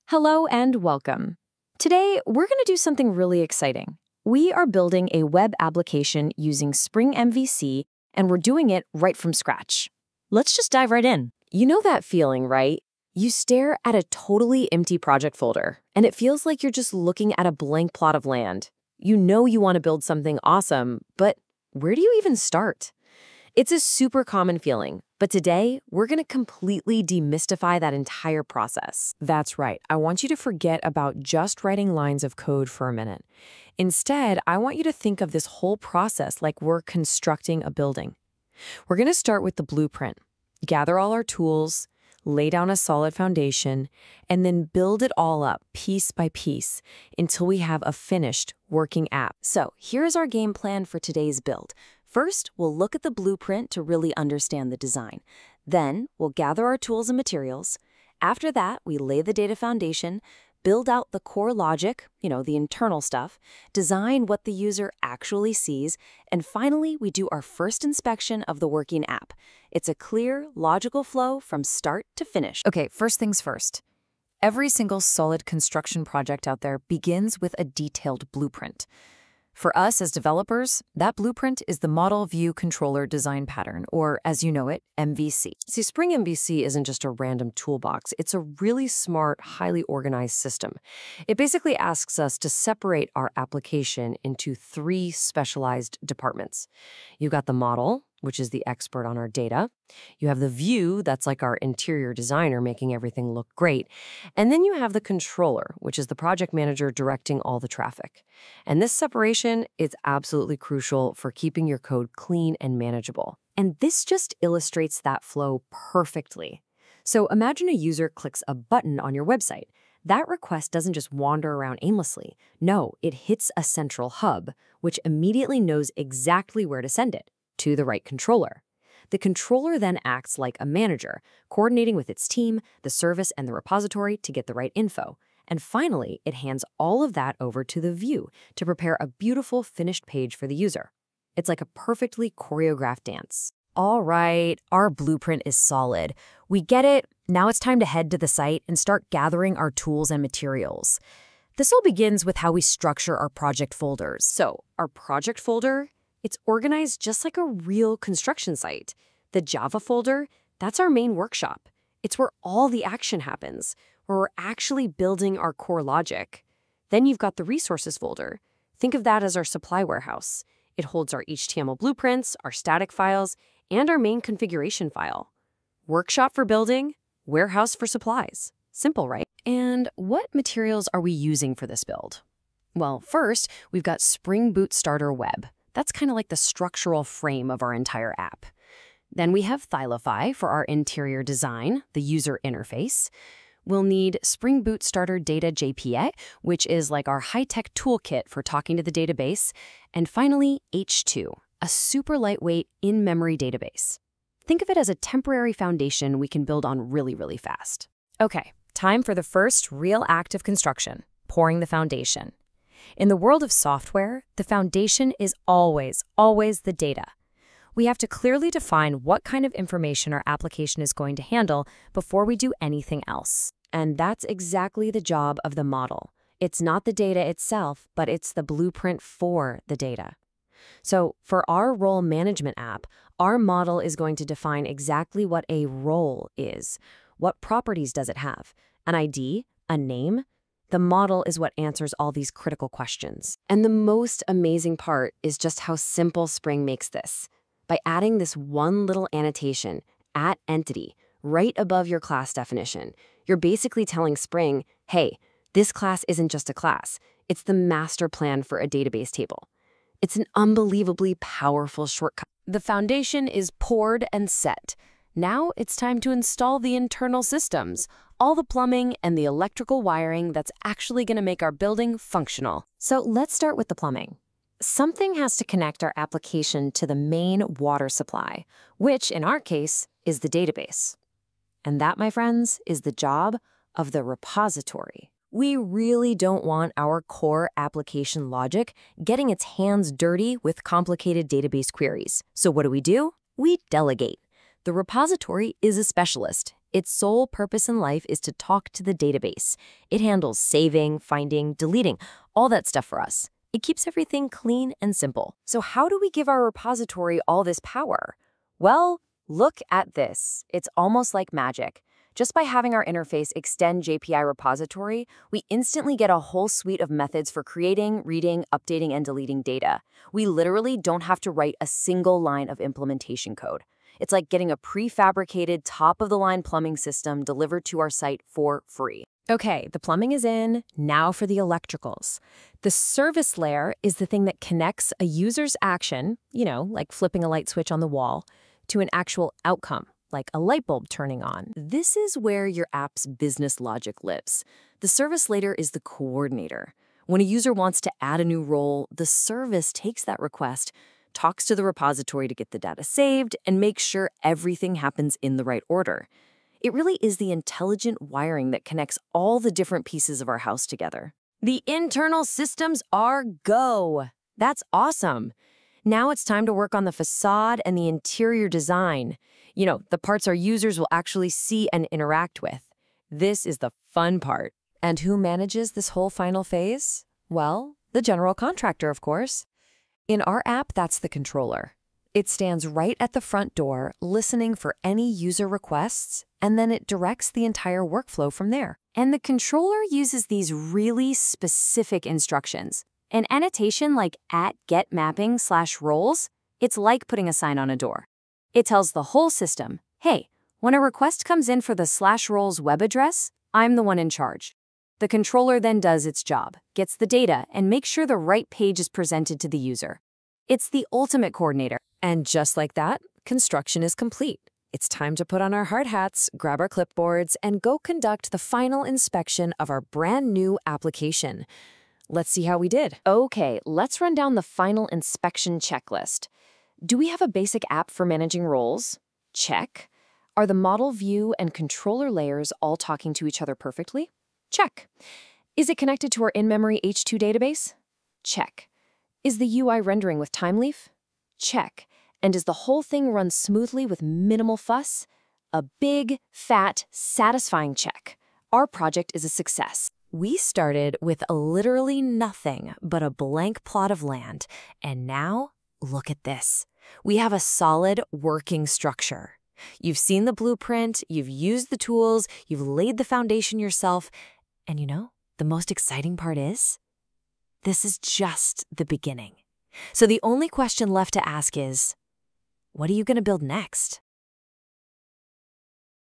Hello and welcome. Today, we're going to do something really exciting. We are building a web application using Spring MVC, and we're doing it right from scratch. Let's just dive right in. You know that feeling, right? You stare at a totally empty project folder, and it feels like you're just looking at a blank plot of land. You know you want to build something awesome, but where do you even start? It's a super common feeling, but today we're going to completely demystify that entire process. That's right. I want you to forget about just writing lines of code for a minute. Instead, I want you to think of this whole process like we're constructing a building. We're going to start with the blueprint, gather all our tools, lay down a solid foundation, and then build it all up piece by piece until we have a finished working app. So here's our game plan for today's build. First, we'll look at the blueprint to really understand the design. Then, we'll gather our tools and materials. After that, we lay the data foundation, build out the core logic, the internal stuff, design what the user actually sees, and finally, we do our first inspection of the working app. It's a clear, logical flow from start to finish. Okay, first things first. Every single solid construction project out there begins with a detailed blueprint. For us as developers, that blueprint is the Model View Controller Design Pattern, or as you know it, MVC. See, Spring MVC isn't just a random toolbox. It's a really smart, highly organized system. It basically asks us to separate our application into 3 specialized departments. You've got the model, which is the expert on our data. You have the view, that's like our interior designer making everything look great. And then you have the controller, which is the project manager directing all the traffic. And this separation is absolutely crucial for keeping your code clean and manageable. And this just illustrates that flow perfectly. So imagine a user clicks a button on your website. That request doesn't just wander around aimlessly. No, it hits a central hub, which immediately knows exactly where to send it, to the right controller. The controller then acts like a manager, coordinating with its team, the service, and the repository to get the right info. And finally, it hands all of that over to the view to prepare a beautiful finished page for the user. It's like a perfectly choreographed dance. All right, our blueprint is solid. We get it. Now it's time to head to the site and start gathering our tools and materials. This all begins with how we structure our project folders. So, our project folder, it's organized just like a real construction site. The Java folder, that's our main workshop. It's where all the action happens, where we're actually building our core logic. Then you've got the resources folder. Think of that as our supply warehouse. It holds our HTML blueprints, our static files, and our main configuration file. Workshop for building, warehouse for supplies. Simple, right? And what materials are we using for this build? Well, first, we've got Spring Boot Starter Web. That's kind of like the structural frame of our entire app. Then we have Thylify for our interior design, the user interface. We'll need Spring Boot Starter Data JPA, which is like our high-tech toolkit for talking to the database. And finally, H2, a super lightweight in-memory database. Think of it as a temporary foundation we can build on really, really fast. Okay, time for the first real act of construction, pouring the foundation. In the world of software, the foundation is always the data. We have to clearly define what kind of information our application is going to handle before we do anything else. And that's exactly the job of the model. It's not the data itself, but it's the blueprint for the data. So for our role management app, our model is going to define exactly what a role is. What properties does it have? An ID? A name? The model is what answers all these critical questions. And the most amazing part is just how simple Spring makes this. By adding this one little annotation, @entity, right above your class definition, you're basically telling Spring, hey, this class isn't just a class. It's the master plan for a database table. It's an unbelievably powerful shortcut. The foundation is poured and set. Now it's time to install the internal systems, all the plumbing and the electrical wiring that's actually going to make our building functional. So let's start with the plumbing. Something has to connect our application to the main water supply, which in our case is the database. And that, my friends, is the job of the repository. We really don't want our core application logic getting its hands dirty with complicated database queries. So what do? We delegate. The repository is a specialist. Its sole purpose in life is to talk to the database. It handles saving, finding, deleting, all that stuff for us. It keeps everything clean and simple. So how do we give our repository all this power? Well, look at this. It's almost like magic. Just by having our interface extend JPI repository, we instantly get a whole suite of methods for creating, reading, updating, and deleting data. We literally don't have to write a single line of implementation code. It's like getting a prefabricated, top-of-the-line plumbing system delivered to our site for free. Okay, the plumbing is in, now for the electricals. The service layer is the thing that connects a user's action, like flipping a light switch on the wall, to an actual outcome, like a light bulb turning on. This is where your app's business logic lives. The service layer is the coordinator. When a user wants to add a new role, the service takes that request, talks to the repository to get the data saved, and makes sure everything happens in the right order. It really is the intelligent wiring that connects all the different pieces of our house together. The internal systems are go. That's awesome. Now it's time to work on the facade and the interior design. The parts our users will actually see and interact with. This is the fun part. And who manages this whole final phase? Well, the general contractor, of course. In our app, that's the controller. It stands right at the front door, listening for any user requests, and then it directs the entire workflow from there. And the controller uses these really specific instructions. An annotation like @getMapping/roles, it's like putting a sign on a door. It tells the whole system, hey, when a request comes in for the /roles web address, I'm the one in charge. The controller then does its job, gets the data, and makes sure the right page is presented to the user. It's the ultimate coordinator. And just like that, construction is complete. It's time to put on our hard hats, grab our clipboards, and go conduct the final inspection of our brand new application. Let's see how we did. Okay, let's run down the final inspection checklist. Do we have a basic app for managing roles? Check. Are the model view and controller layers all talking to each other perfectly? Check. Is it connected to our in-memory H2 database? Check. Is the UI rendering with Timeleaf? Check. And does the whole thing run smoothly with minimal fuss? A big, fat, satisfying check. Our project is a success. We started with literally nothing but a blank plot of land, and now, look at this. We have a solid working structure. You've seen the blueprint, you've used the tools, you've laid the foundation yourself, and the most exciting part is, this is just the beginning. So the only question left to ask is, what are you going to build next?